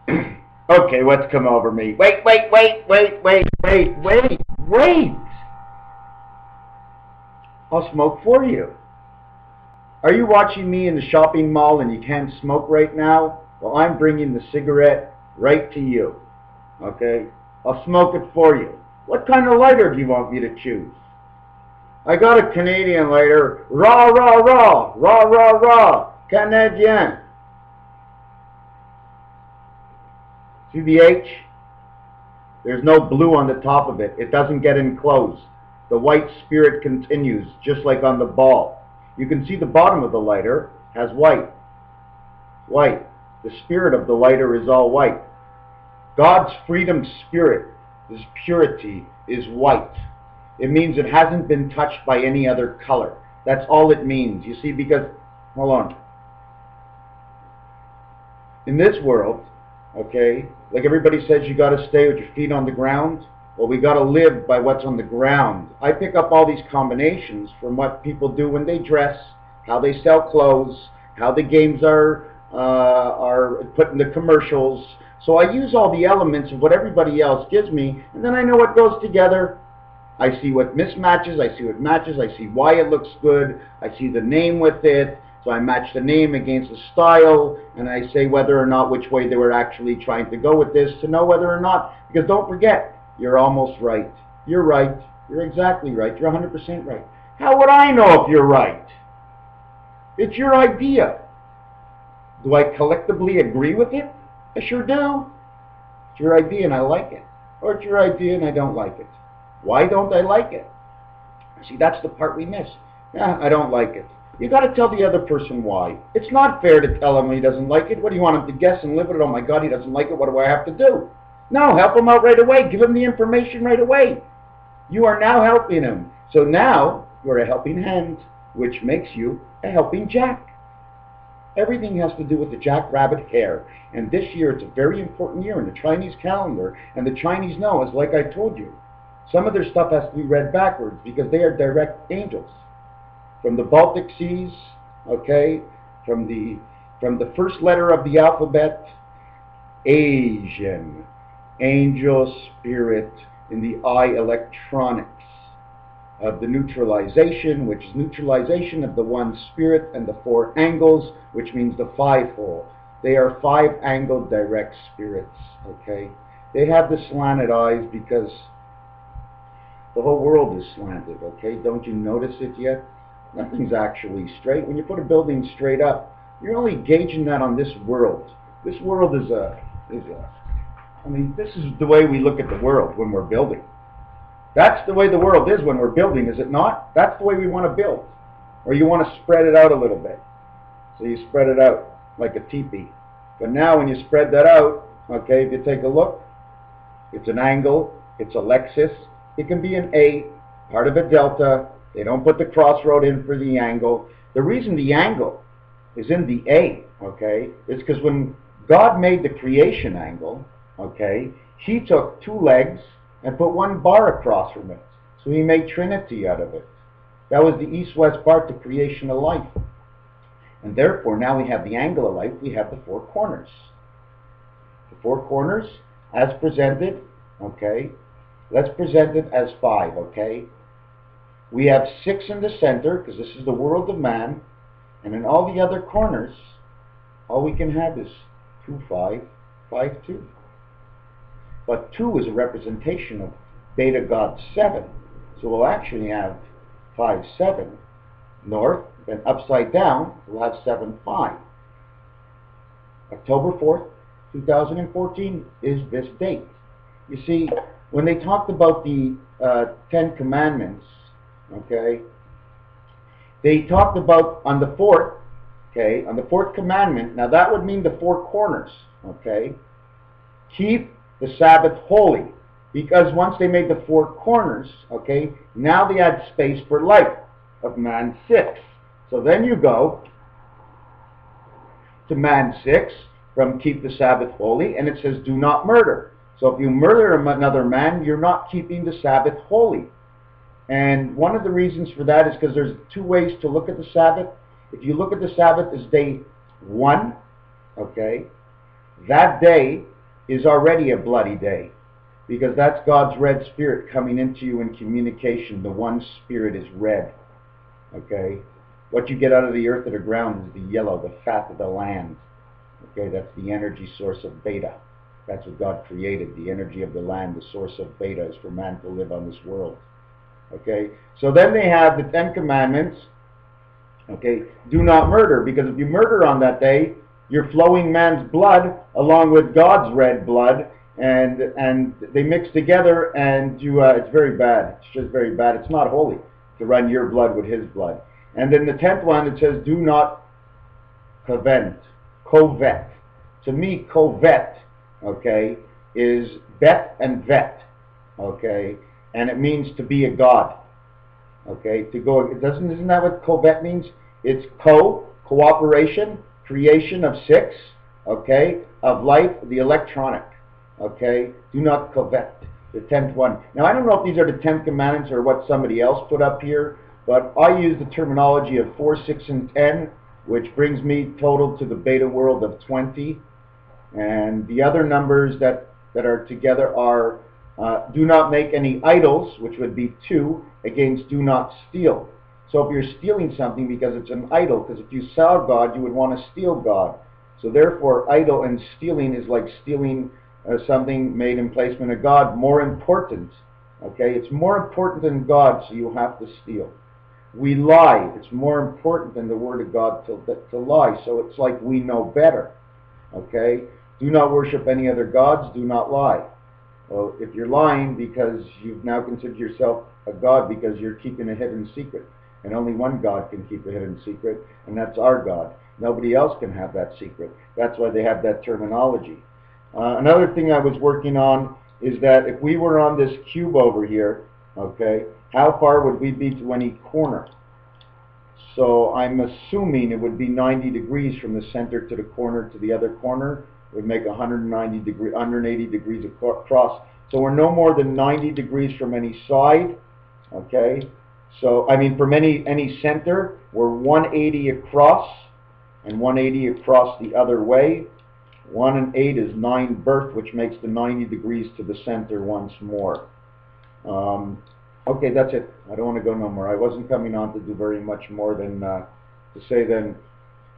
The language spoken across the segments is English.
Okay, what's come over me? Wait, wait, wait, wait, wait, wait, wait, wait. I'll smoke for you. Are you watching me in the shopping mall and you can't smoke right now? Well, I'm bringing the cigarette right to you. Okay? I'll smoke it for you. What kind of lighter do you want me to choose? I got a Canadian lighter. Rah, rah, rah. Rah, rah, rah. Canadien. See the H? There's no blue on the top of it. It doesn't get enclosed. The white spirit continues, just like on the ball. You can see the bottom of the lighter has white. White. The spirit of the lighter is all white. God's freedom spirit, His purity, is white. It means it hasn't been touched by any other color. That's all it means. You see, because, hold on. In this world, okay, like everybody says, you got to stay with your feet on the ground. Well, we got to live by what's on the ground. I pick up all these combinations from what people do when they dress, how they sell clothes, how the games are put in the commercials. So I use all the elements of what everybody else gives me, and then I know what goes together. I see what mismatches, I see what matches, I see why it looks good, I see the name with it. So I match the name against the style, and I say whether or not which way they were actually trying to go with this to know whether or not, because don't forget, you're almost right. You're right. You're exactly right. You're 100% right. How would I know if you're right? It's your idea. Do I collectively agree with it? I sure do. It's your idea and I like it. Or it's your idea and I don't like it. Why don't I like it? See, that's the part we miss. Yeah, I don't like it. You got to tell the other person why. It's not fair to tell him he doesn't like it. What do you want him to guess and live with it? Oh my God, he doesn't like it. What do I have to do? No, help him out right away. Give him the information right away. You are now helping him. So now you're a helping hand, which makes you a helping jack. Everything has to do with the jackrabbit hare. And this year, it's a very important year in the Chinese calendar. And the Chinese know, as like I told you, some of their stuff has to be read backwards because they are direct angels. From the Baltic Seas, okay, from the first letter of the alphabet, Asian, angel spirit in the eye electronics of the neutralization, which is neutralization of the one spirit, and the four angles, which means the fivefold. They are five-angled direct spirits, okay? They have the slanted eyes because the whole world is slanted, okay? Don't you notice it yet? Nothing's actually straight. When you put a building straight up, you're only gauging that on this world. This world is I mean, this is the way we look at the world when we're building. That's the way the world is when we're building, is it not? That's the way we want to build. Or you want to spread it out a little bit. So you spread it out like a teepee. But now when you spread that out, okay, if you take a look, it's an angle, it's a Lexus, it can be an A, part of a delta. They don't put the crossroad in for the angle. The reason the angle is in the A, okay, is because when God made the creation angle, okay, He took two legs and put one bar across from it. So He made Trinity out of it. That was the east-west part, the creation of life. And therefore, now we have the angle of life, we have the four corners. The four corners, as presented, okay, let's present it as 5, okay? We have 6 in the center, because this is the world of man, and in all the other corners, all we can have is 2, 5, 5, 2. But 2 is a representation of Beta God 7. So we'll actually have 5, 7 north, then upside down, we'll have 7, 5. October 4th, 2014 is this date. You see, when they talked about the 10 Commandments, okay, they talked about on the 4th, okay, on the 4th commandment, now that would mean the 4 corners, okay, keep the Sabbath holy, because once they made the 4 corners, okay, now they had space for life of man 6. So then you go to man 6 from keep the Sabbath holy, and it says do not murder. So if you murder another man, you're not keeping the Sabbath holy. And one of the reasons for that is because there's 2 ways to look at the Sabbath. If you look at the Sabbath as day 1, okay, that day is already a bloody day, because that's God's red spirit coming into you in communication. The one spirit is red. Okay? What you get out of the earth or the ground is the yellow, the fat of the land. Okay? That's the energy source of beta. That's what God created. The energy of the land, the source of beta, is for man to live on this world. Okay? So then they have the 10 Commandments. Okay? Do not murder, because if you murder on that day, you're flowing man's blood along with God's red blood, and they mix together, and it's very bad. It's just very bad. It's not holy to run your blood with his blood. And then the 10th one, it says, do not covet. To me, covet, okay, is bet and vet, okay, and it means to be a god, okay, to go. Isn't that what covet means? It's cooperation, creation of 6, okay, of life, the electronic, okay. Do not covet, the 10th one. Now, I don't know if these are the 10 Commandments or what somebody else put up here, but I use the terminology of 4, 6, and 10, which brings me total to the beta world of 20. And the other numbers that are together are do not make any idols, which would be 2, against do not steal. So if you're stealing something because it's an idol, because if you saw God, you would want to steal God. So therefore, idol and stealing is like stealing something made in placement of God. More important, okay? It's more important than God, so you have to steal. We lie. It's more important than the Word of God to lie. So it's like we know better, okay? Do not worship any other gods. Do not lie. Well, if you're lying because you've now considered yourself a god because you're keeping a hidden secret, and only one God can keep a hidden secret, and that's our God. Nobody else can have that secret. That's why they have that terminology. Another thing I was working on is that if we were on this cube over here, okay, how far would we be to any corner? So I'm assuming it would be 90 degrees from the center to the corner to the other corner. It would make 180 degrees across. So we're no more than 90 degrees from any side, okay? So, I mean, from any center, we're 180 across and 180 across the other way. 1 and 8 is 9 birth, which makes the 90 degrees to the center once more. Okay, that's it. I don't want to go no more. I wasn't coming on to do very much more than to say then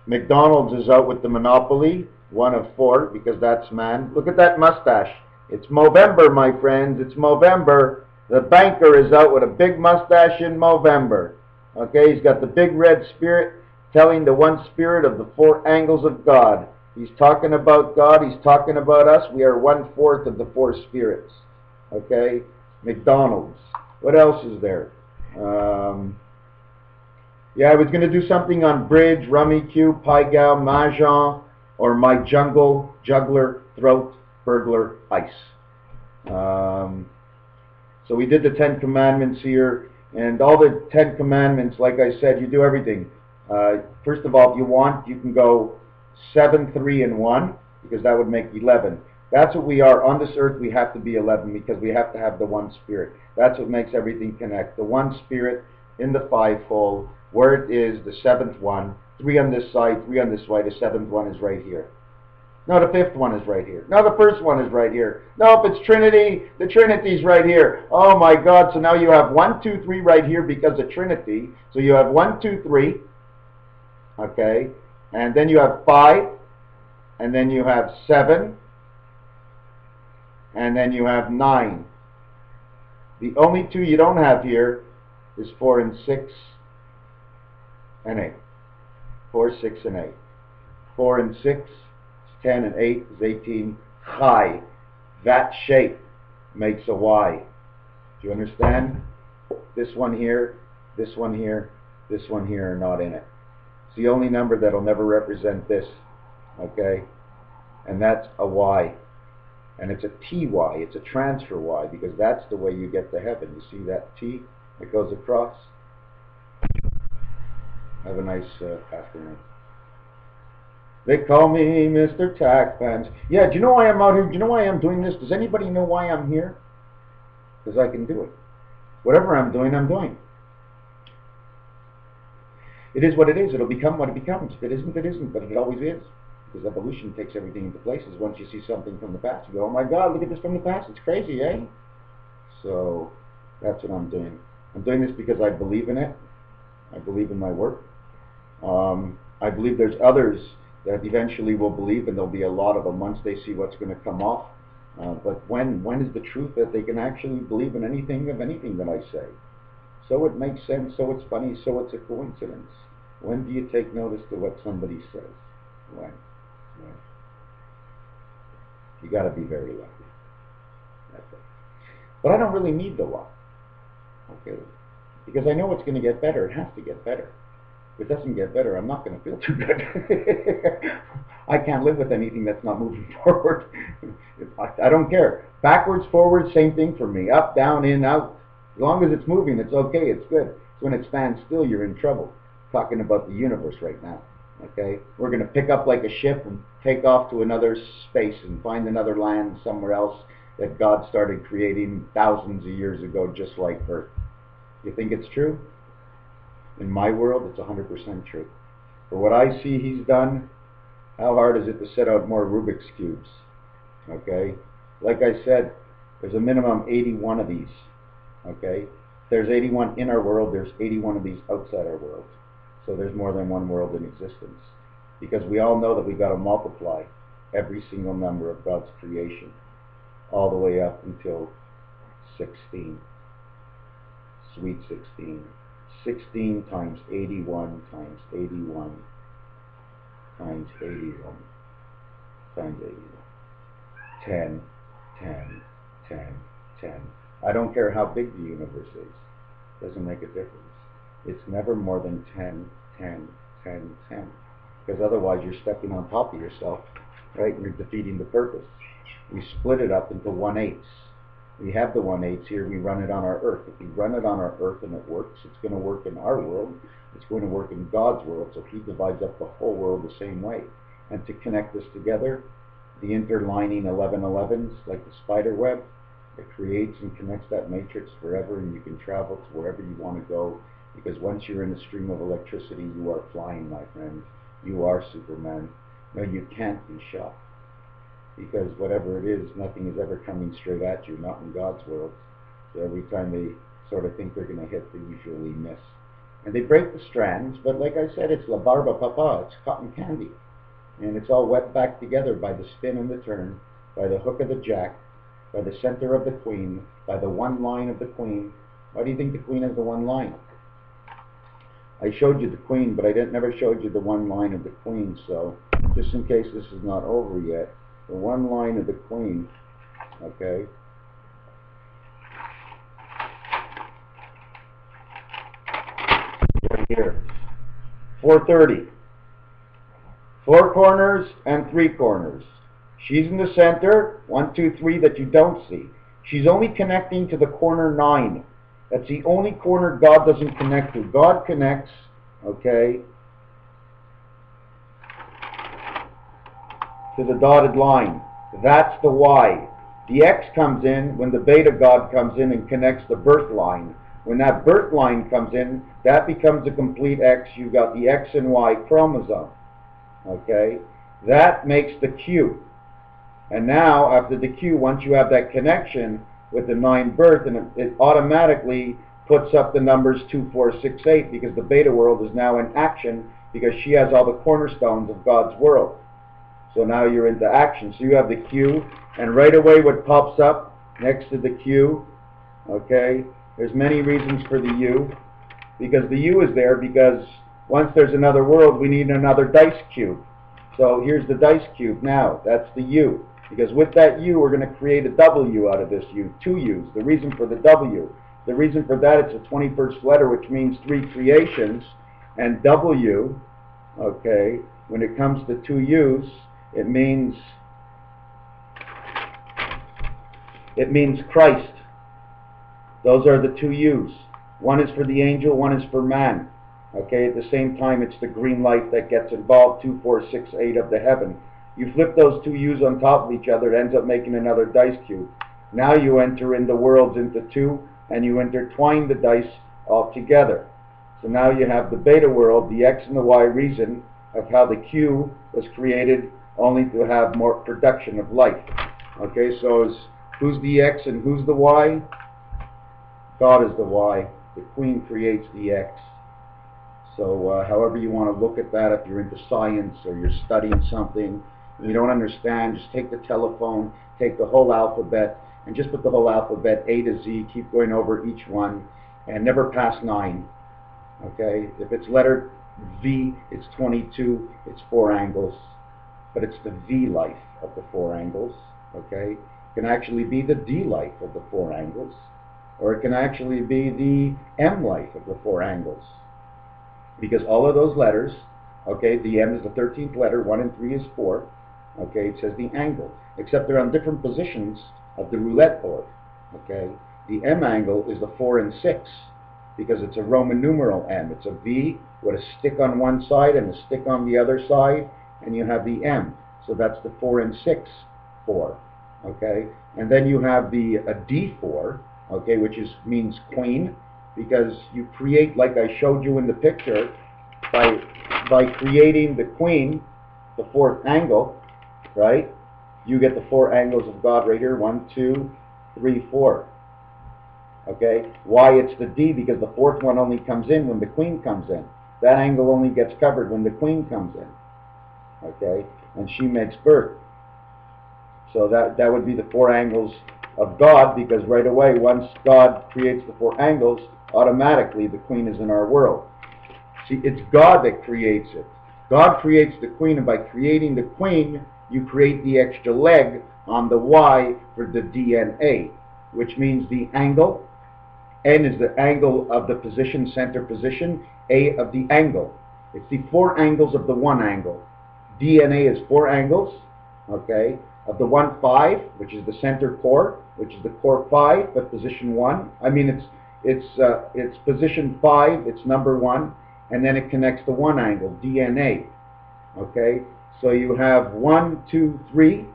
McDonald's is out with the monopoly, 1 of 4, because that's man. Look at that mustache. It's Movember, my friends. It's Movember. The banker is out with a big mustache in Movember. Okay, he's got the big red spirit telling the one spirit of the 4 angles of God. He's talking about God. He's talking about us. We are 1/4 of the 4 spirits. Okay, McDonald's. What else is there? Yeah, I was going to do something on bridge, rummy cube, pai gow, mahjong, or my jungle, juggler, throat, burglar, ice. So we did the 10 Commandments here, and all the 10 Commandments, like I said, you do everything. First of all, if you want, you can go 7, 3, and 1, because that would make 11. That's what we are. On this earth, we have to be 11, because we have to have the one spirit. That's what makes everything connect. The one spirit in the fivefold, where it is, the 7th one, 3 on this side, 3 on this side, the 7th one is right here. No, the 5th one is right here. No, the 1st one is right here. No, if it's Trinity, the Trinity's right here. Oh my God, so now you have 1, 2, 3 right here because of Trinity. So you have 1, 2, 3, okay, and then you have 5, and then you have 7, and then you have 9. The only 2 you don't have here is 4 and 6 and 8. 4, 6, and 8. 4 and 6 is 10, and 8 is 18. Chai. That shape makes a Y. Do you understand? This one here, this one here, this one here are not in it. It's the only number that'll never represent this. Okay? And that's a Y. And it's a TY. It's a transfer Y, because that's the way you get to heaven. You see that T that goes across? Have a nice afternoon. They call me MrTacpans's. Yeah, do you know why I'm out here? Do you know why I'm doing this? Does anybody know why I'm here? Because I can do it. Whatever I'm doing, I'm doing. It is what it is. It'll become what it becomes. If it isn't, it isn't. But it always is. because evolution takes everything into places. Once you see something from the past, you go, oh my God, look at this from the past. It's crazy, eh? So that's what I'm doing. I'm doing this because I believe in it. I believe in my work. I believe there's others that eventually will believe, and there'll be a lot of them once they see what's going to come off. But when is the truth that they can actually believe in anything that I say? So it makes sense, so it's funny, so it's a coincidence. When do you take notice to what somebody says? When? You got to be very lucky. That's it. But I don't really need the luck. Okay? Because I know it's going to get better. It has to get better. If it doesn't get better, I'm not going to feel too good. I can't live with anything that's not moving forward. I don't care. Backwards, forwards, same thing for me. Up, down, in, out. As long as it's moving, it's okay, it's good. It's when it stands still, you're in trouble. Talking about the universe right now. Okay? We're going to pick up like a ship and take off to another space and find another land somewhere else that God started creating thousands of years ago, just like Earth. You think it's true? In my world, it's 100% true. For what I see he's done, how hard is it to set out more Rubik's Cubes? Okay? Like I said, there's a minimum 81 of these. Okay? If there's 81 in our world, there's 81 of these outside our world. So there's more than one world in existence. Because we all know that we've got to multiply every single number of God's creation, all the way up until 16. Sweet 16. 16 times 81 times 81 times 81 times 81. 10, 10, 10, 10. I don't care how big the universe is. Doesn't make a difference. It's never more than 10, 10, 10, 10. Because otherwise you're stepping on top of yourself, right? And you're defeating the purpose. We split it up into 1/8. We have the 1/8 here, we run it on our earth. If we run it on our earth and it works, it's going to work in our world. It's going to work in God's world. So he divides up the whole world the same way. And to connect this together, the interlining 1111s, like the spider web, it creates and connects that matrix forever, and you can travel to wherever you want to go. Because once you're in a stream of electricity, you are flying, my friend. You are Superman. No, you can't be shot. Because whatever it is, nothing is ever coming straight at you, not in God's world. So every time they sort of think they're going to hit, they usually miss. And they break the strands, but like I said, it's la barba papa, it's cotton candy. And it's all wet back together by the spin and the turn, by the hook of the jack, by the center of the queen, by the one line of the queen. Why do you think the queen has the one line? I showed you the queen, but I never showed you the one line of the queen, so just in case this is not over yet, the one line of the queen, okay, right here, 430, 4 corners and 3 corners. She's in the center, 1, 2, 3 that you don't see. She's only connecting to the corner 9. That's the only corner God doesn't connect to. God connects, okay, to the dotted line. That's the Y. The X comes in when the beta God comes in and connects the birth line. When that birth line comes in, that becomes a complete X. You've got the X and Y chromosome. Okay? That makes the Q. And now, after the Q, once you have that connection with the 9 birth, and it automatically puts up the numbers 2, 4, 6, 8, because the beta world is now in action, because she has all the cornerstones of God's world. So now you're into action. So you have the Q, and right away what pops up next to the Q, okay, there's many reasons for the U, because the U is there because once there's another world, we need another dice cube. So here's the dice cube now. That's the U. Because with that U, we're going to create a W out of this U. 2 U's. The reason for the W. The reason for that, it's a 21st letter, which means 3 creations. And W, okay, when it comes to 2 U's, it means Christ. Those are the 2 U's. One is for the angel, one is for man. Okay, at the same time, it's the green light that gets involved, 2, 4, 6, 8 of the heaven. You flip those 2 U's on top of each other, it ends up making another dice cube. Now you enter in the worlds into 2, and you intertwine the dice all together. So now you have the beta world, the X and the Y reason of how the Q was created only to have more production of life. Okay, so who's the X and who's the Y? God is the Y. The Queen creates the X. So however you want to look at that, if you're into science or you're studying something and you don't understand, just take the telephone, take the whole alphabet, and just put the whole alphabet A to Z, keep going over each one, and never pass 9. Okay? If it's letter V, it's 22, it's 4 angles, but it's the V life of the 4 angles. Okay? It can actually be the D life of the 4 angles, or it can actually be the M life of the 4 angles. Because all of those letters, okay, the M is the 13th letter, 1 and 3 is 4, okay, it says the angle, except they're on different positions of the roulette board, okay. The M angle is the 4 and 6, because it's a Roman numeral M. It's a V with a stick on one side and a stick on the other side, and you have the M. So that's the 4 and 6, 4, okay. And then you have the D4, okay, which means queen, because you create, like I showed you in the picture, by creating the queen, the 4th angle, right? You get the 4 angles of God right here, 1, 2, 3, 4. Okay? Why it's the D? Because the 4th one only comes in when the queen comes in. That angle only gets covered when the queen comes in. Okay? And she makes birth. So that would be the 4 angles of God, because right away, once God creates the 4 angles, automatically the queen is in our world. See, it's God that creates it. God creates the queen, and by creating the queen, you create the extra leg on the Y for the DNA, which means the angle. N is the angle of the position, center position. A of the angle. It's the 4 angles of the 1 angle. DNA is 4 angles, okay, of the 1, 5, which is the center core, which is the core 5, but position 1. I mean, it's position 5, it's number 1, and then it connects to 1 angle, DNA. Okay, so you have 1, 2, 3,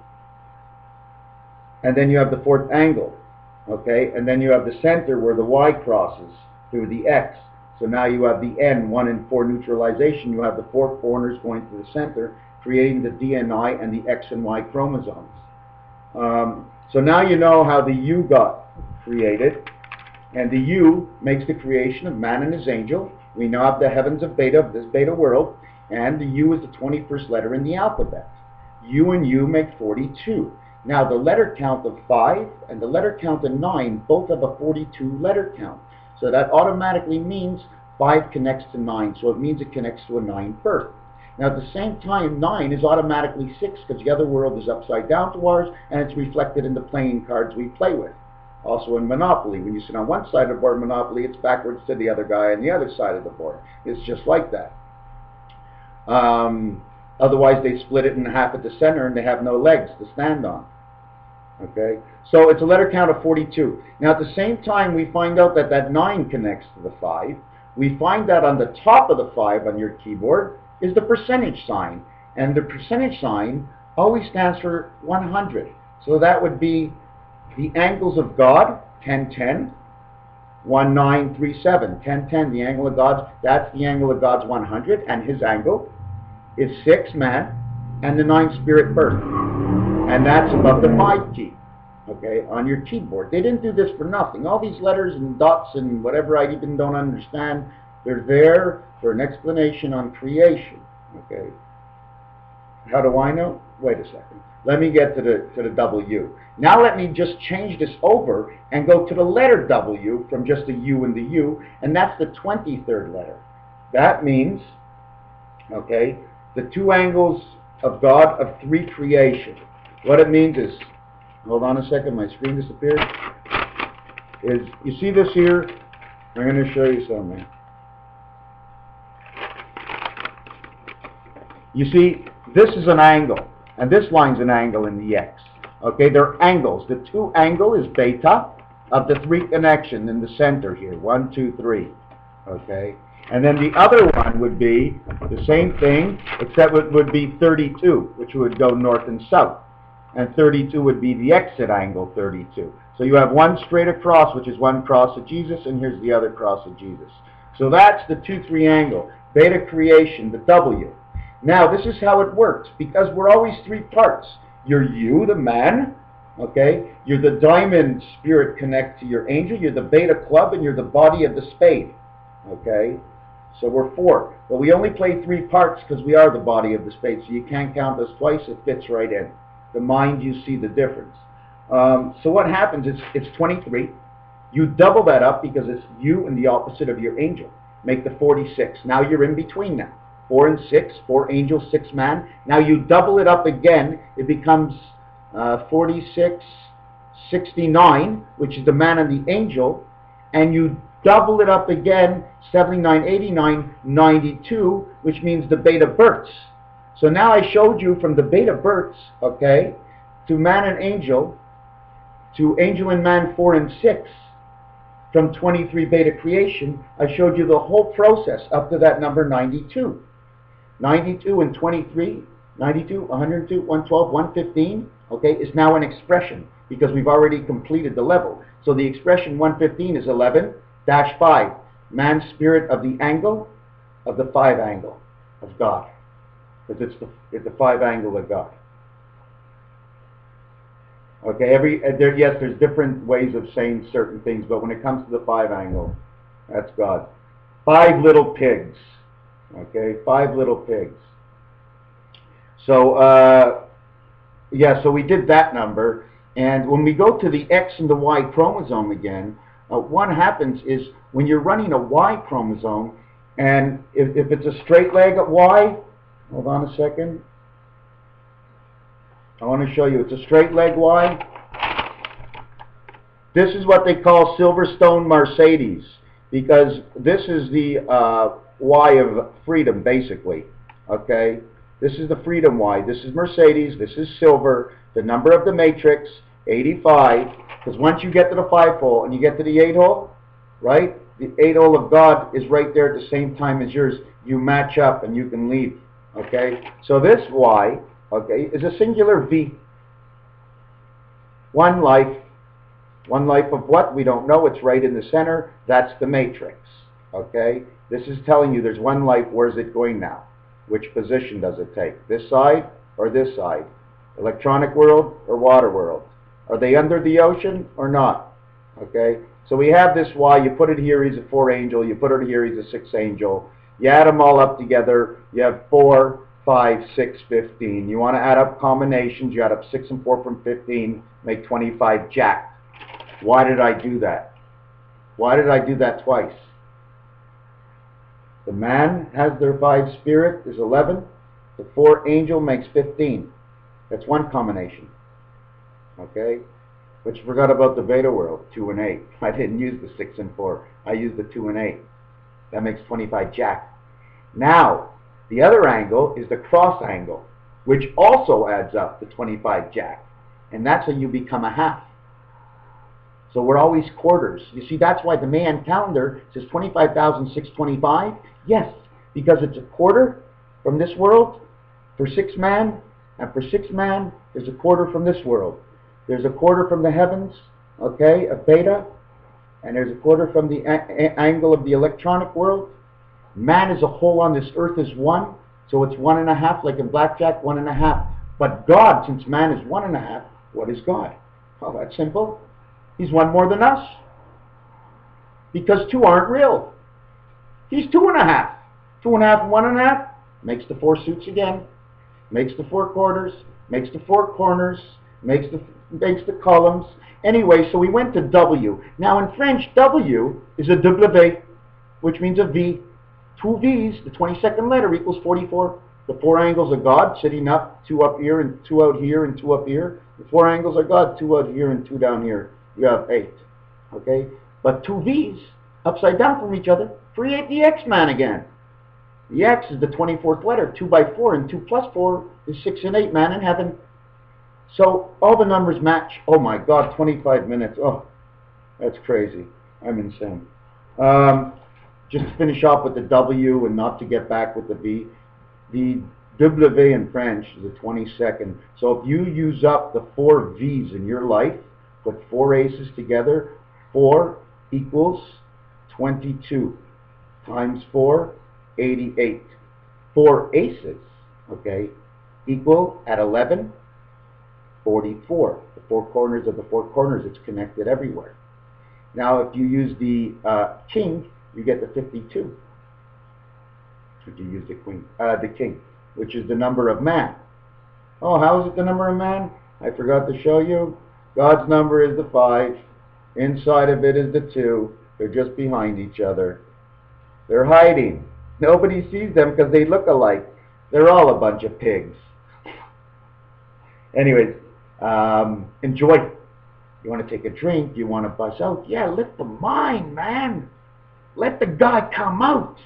and then you have the 4th angle. Okay, and then you have the center where the Y crosses through the X. So now you have the N, 1 and 4 neutralization. You have the 4 corners going to the center, creating the DNA and the X and Y chromosomes. So now you know how the U got created. And the U makes the creation of man and his angel. We now have the heavens of beta, of this beta world, and the U is the 21st letter in the alphabet. U and U make 42. Now the letter count of 5 and the letter count of 9 both have a 42 letter count. So that automatically means 5 connects to 9, so it means it connects to a 9 birth. Now at the same time, 9 is automatically 6, because the other world is upside down to ours, and it's reflected in the playing cards we play with. Also in Monopoly, when you sit on one side of the board, Monopoly, it's backwards to the other guy on the other side of the board. It's just like that. Otherwise, they split it in half at the center, and they have no legs to stand on. Okay? So it's a letter count of 42. Now, at the same time, we find out that that 9 connects to the 5. We find that on the top of the 5 on your keyboard is the percentage sign. And the percentage sign always stands for 100. So that would be the angles of God, 1010, 1937, 1010, the angle of God's, that's the angle of God's 100, and his angle is 6, man, and the 9 spirit birth. And that's above the 5 key, okay, on your keyboard. They didn't do this for nothing. All these letters and dots and whatever I even don't understand, they're there for an explanation on creation, okay. How do I know? Wait a second. Let me get to the W. Now let me just change this over and go to the letter W from just the U and the U, and that's the 23rd letter. That means, okay, the 2 angles of God of 3 creation. What it means is, hold on a second, my screen disappeared, is, you see this here? I'm going to show you something. You see, this is an angle, and this line's an angle in the X. Okay, they're angles. The 2 angle is beta of the 3 connection in the center here, 1, 2, 3. Okay, and then the other one would be the same thing, except it would be 32, which would go north and south. And 32 would be the exit angle 32. So you have one straight across, which is one cross of Jesus, and here's the other cross of Jesus. So that's the 2-3 angle. Beta creation, the W. Now, this is how it works, because we're always three parts. You're you, the man, okay? You're the diamond spirit connect to your angel, you're the beta club, and you're the body of the spade, okay? So we're four. But we only play three parts because we are the body of the spade, so you can't count us twice, it fits right in. The mind, you see the difference. So what happens is, it's 23. You double that up because it's you and the opposite of your angel. Make the 46. Now you're in between now. 4 and 6, 4 angels, 6 man. Now you double it up again, it becomes 46, 69, which is the man and the angel, and you double it up again, 79, 89, 92, which means the beta births. So now I showed you from the beta births, okay, to man and angel, to angel and man 4 and 6, from 23 beta creation, I showed you the whole process up to that number 92. 92 and 23, 92, 102, 112, 115, okay, is now an expression because we've already completed the level. So the expression 115 is 11-5, man's spirit of the angle of the 5 angle of God. Because it's the 5 angle of God. Okay, yes, there's different ways of saying certain things, but when it comes to the 5 angle, that's God. 5 little pigs. Okay, 5 little pigs. So, yeah, so we did that number. And when we go to the X and the Y chromosome again, what happens is when you're running a Y chromosome, and if it's a straight leg at Y, hold on a second. I want to show you. It's a straight leg Y. This is what they call Silverstone Mercedes, because this is the Y of freedom, basically. Okay? This is the freedom Y. This is Mercedes. This is silver. The number of the matrix, 85. Because once you get to the 5-hole and you get to the 8-hole, right? The 8-hole of God is right there at the same time as yours. You match up and you can leave. Okay? So this Y, okay, is a singular V. One life. One life of what? We don't know. It's right in the center. That's the matrix. Okay? This is telling you there's one life. Where's it going now? Which position does it take? This side or this side? Electronic world or water world? Are they under the ocean or not? Okay? So we have this Y. You put it here, he's a 4 angel. You put it here, he's a 6 angel. You add them all up together. You have 4, 5, 6, 15. You want to add up combinations. You add up 6 and 4 from 15. Make 25 jack. Why did I do that? Why did I do that twice? The man has their 5 spirit is 11. The 4 angel makes 15. That's one combination. Okay? But you forgot about the beta world, 2 and 8. I didn't use the 6 and 4. I used the 2 and 8. That makes 25 jack. Now, the other angle is the cross angle, which also adds up to 25 jack. And that's when you become a half. So we're always quarters. You see, that's why the Mayan calendar says 25,625. Yes, because it's a quarter from this world for 6 man, and for 6 man, there's a quarter from this world. There's a quarter from the heavens, okay, of beta, and there's a quarter from the angle of the electronic world. Man as a whole on this earth is 1, so it's 1.5, like in blackjack, 1.5. But God, since man is 1.5, what is God? Well, that's simple. He's 1 more than us. Because 2 aren't real. He's 2.5. 2.5 and 1.5 makes the 4 suits again. Makes the 4 quarters. Makes the 4 corners. Makes the columns. Anyway, so we went to W. Now in French, W is a W, which means a V. 2 V's, the 22nd letter equals 44. The 4 angles of God sitting up, 2 up here and 2 out here and 2 up here. The 4 angles of God, 2 out here and 2 down here. You have 8. Okay? But 2 V's upside down from each other create the X-man again. The X is the 24th letter. 2 by 4 and 2 plus 4 is 6 and 8, man in heaven. So all the numbers match. Oh my God, 25 minutes. Oh, that's crazy. I'm insane. Just to finish off with the W and not to get back with the V. The W in French is the 22nd. So if you use up the 4 V's in your life, put 4 aces together, 4 equals 22 times 4, 88. 4 aces okay, equal at 11, 44. The four corners of the four corners, it's connected everywhere. Now, if you use the king, you get the 52. If you use the king, which is the number of man. Oh, how is it the number of man? I forgot to show you. God's number is the 5. Inside of it is the 2. They're just behind each other. They're hiding. Nobody sees them because they look alike. They're all a bunch of pigs. Anyways, enjoy. You want to take a drink, you want to bust out. Yeah, let the mind, man. Let the guy come out.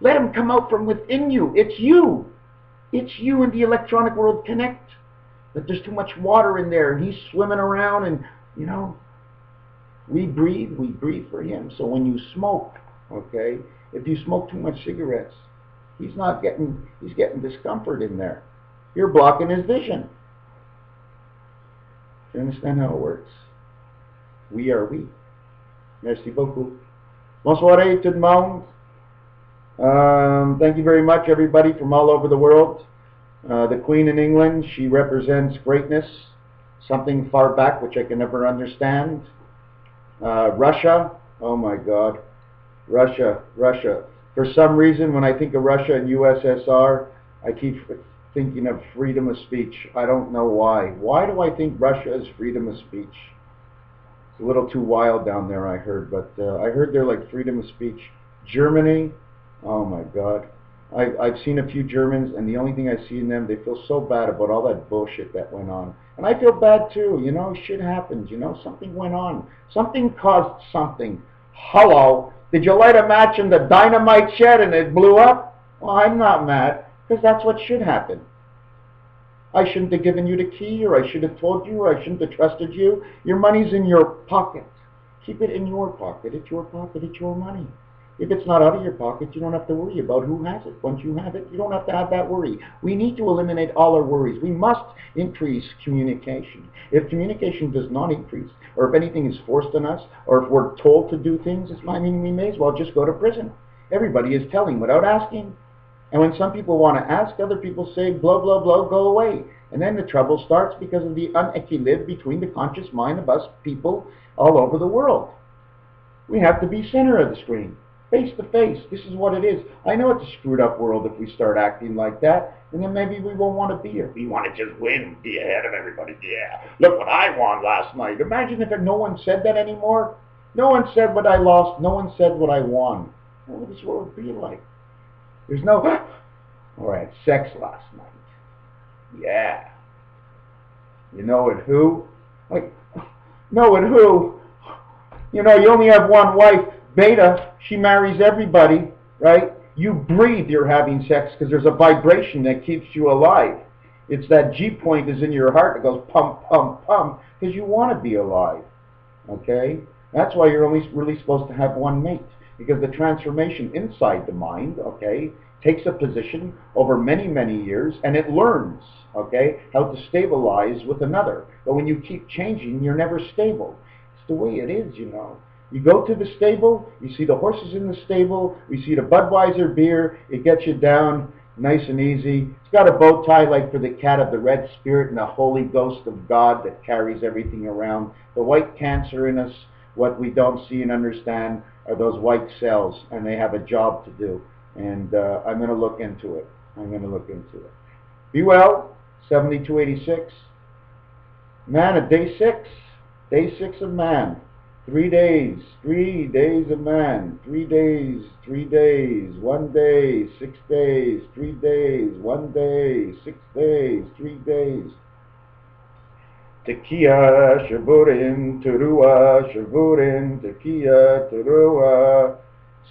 Let him come out from within you. It's you. It's you and the electronic world connect. But there's too much water in there, and he's swimming around, and, you know, we breathe for him. So when you smoke, okay, if you smoke too much cigarettes, he's getting discomfort in there. You're blocking his vision. Do you understand how it works? We are we. Merci beaucoup. Bonsoir tout le monde. Thank you very much, everybody from all over the world. The Queen in England, she represents greatness, something far back which I can never understand. Russia, oh my God, Russia. For some reason, when I think of Russia and USSR, I keep thinking of freedom of speech. I don't know why. Why do I think Russia is freedom of speech? It's a little too wild down there, I heard, but I heard they're like freedom of speech. Germany, oh my God. I've seen a few Germans, and the only thing I see in them, they feel so bad about all that bullshit that went on. And I feel bad too, you know, shit happens, you know, something went on. Something caused something. Hello, did you light a match in the dynamite shed and it blew up? Well, I'm not mad, because that's what should happen. I shouldn't have given you the key, or I should have told you, or I shouldn't have trusted you. Your money's in your pocket. Keep it in your pocket. It's your pocket. It's your money. If it's not out of your pocket, you don't have to worry about who has it. Once you have it, you don't have to have that worry. We need to eliminate all our worries. We must increase communication. If communication does not increase, or if anything is forced on us, or if we're told to do things, I mean, we may as well just go to prison. Everybody is telling without asking. And when some people want to ask, other people say, blah, blah, blah, go away. And then the trouble starts because of the unequilibrium between the conscious mind of us people all over the world. We have to be center of the screen. Face to face. This is what it is. I know it's a screwed up world if we start acting like that, and then maybe we won't want to be here. We want to just win, be ahead of everybody. Yeah, look what I won last night. Imagine if no one said that anymore. No one said what I lost. No one said what I won. What would this world be like? There's no, oh, I had sex last night. Yeah. You know with who? Like, no, with who? You know, you only have one wife. Beta, she marries everybody, right? You breathe, you're having sex because there's a vibration that keeps you alive. It's that G point is in your heart that goes pump, pump, pump, because you want to be alive, okay? That's why you're only really supposed to have one mate, because the transformation inside the mind, okay, takes a position over many, many years, and it learns, okay, how to stabilize with another. But when you keep changing, you're never stable. It's the way it is, you know. You go to the stable, you see the horses in the stable, we see the Budweiser beer, it gets you down nice and easy. It's got a bow tie like for the cat of the red spirit and the Holy Ghost of God that carries everything around. The white cancer in us, what we don't see and understand, are those white cells, and they have a job to do. And I'm going to look into it. I'm going to look into it. Be well, 7286. Man, a day 6. Day 6 of man. 3 days of man, 3 days, 3 days, 1 day, 6 days, 3 days, 1 day, 6 days, 3 days. Tekiya, Shavurin, Terua, Shavurin, Tekiya, Terua.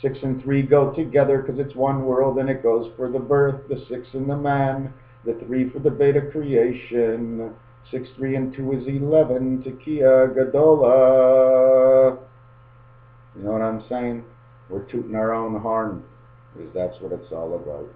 6 and 3 go together because it's one world, and it goes for the birth, the 6 in the man, the 3 for the beta creation. 6, 3, and 2 is 11. Tekiya Gadola. You know what I'm saying? We're tooting our own horn, because that's what it's all about.